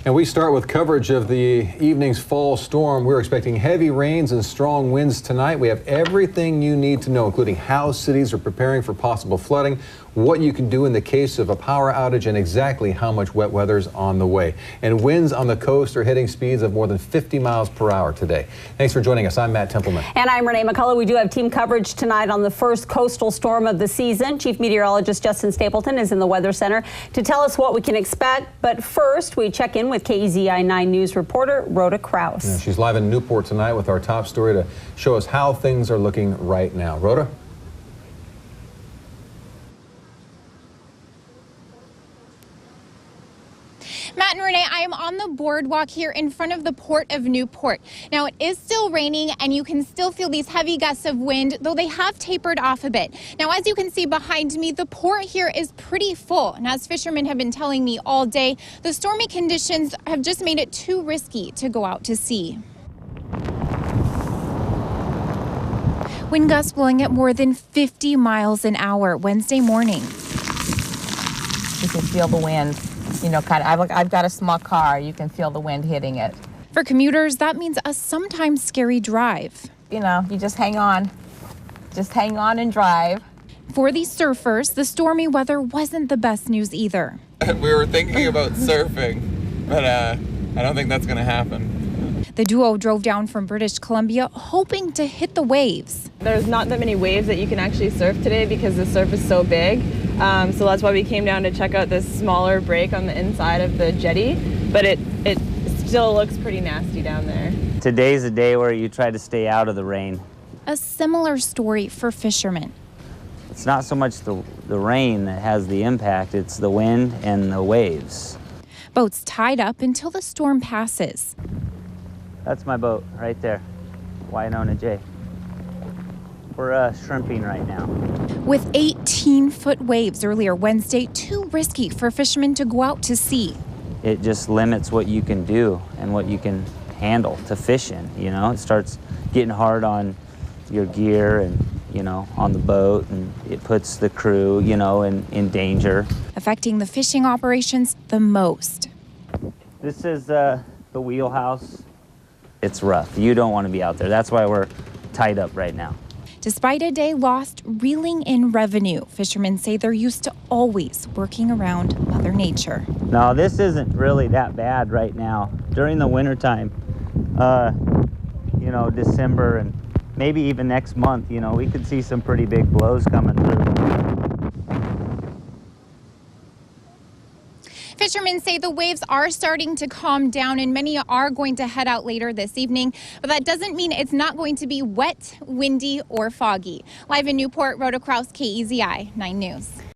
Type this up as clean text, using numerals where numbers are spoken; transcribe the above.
And we start with coverage of the evening's fall storm. We're expecting heavy rains and strong winds tonight. We have everything you need to know, including how cities are preparing for possible flooding, what you can do in the case of a power outage, and exactly how much wet weather's on the way. And winds on the coast are hitting speeds of more than 50 miles per hour today. Thanks for joining us. I'm Matt Templeman. And I'm Renee McCullough. We do have team coverage tonight on the first coastal storm of the season. Chief Meteorologist Justin Stapleton is in the Weather Center to tell us what we can expect. But first, we check in with KEZI 9 News reporter Rhoda Kraus. Yeah, she's live in Newport tonight with our top story to show us how things are looking right now. Rhoda? Matt and Renee, I am on the boardwalk here in front of the Port of Newport. Now, it is still raining and you can still feel these heavy gusts of wind, though they have tapered off a bit. Now, as you can see behind me, the port here is pretty full. And as fishermen have been telling me all day, the stormy conditions have just made it too risky to go out to sea. Wind gusts blowing at more than 50 miles an hour Wednesday morning. You can feel the wind. You know, I've got a small car. You can feel the wind hitting it. For commuters, that means a sometimes scary drive. You know, you just hang on. Just hang on and drive. For these surfers, the stormy weather wasn't the best news either. We were thinking about surfing, but I don't think that's going to happen. The duo drove down from British Columbia hoping to hit the waves. There's not that many waves that you can actually surf today because the surf is so big. So that's why we came down to check out this smaller break on the inside of the jetty, but it still looks pretty nasty down there. Today's a day where you try to stay out of the rain. A similar story for fishermen. It's not so much the rain that has the impact, it's the wind and the waves. Boats tied up until the storm passes. That's my boat right there, Wynonna J. We're shrimping right now. With 18-foot waves earlier Wednesday, too risky for fishermen to go out to sea. It just limits what you can do and what you can handle to fish in, you know? It starts getting hard on your gear and, you know, on the boat, and it puts the crew, you know, in danger. Affecting the fishing operations the most. This is the wheelhouse. It's rough. You don't want to be out there. That's why we're tied up right now. Despite a day lost reeling in revenue, fishermen say they're used to always working around Mother Nature. No, this isn't really that bad right now. During the wintertime, you know, December and maybe even next month, you know, we could see some pretty big blows coming through. Fishermen say the waves are starting to calm down and many are going to head out later this evening, but that doesn't mean it's not going to be wet, windy, or foggy. Live in Newport, Rhoda Kraus, KEZI 9 News.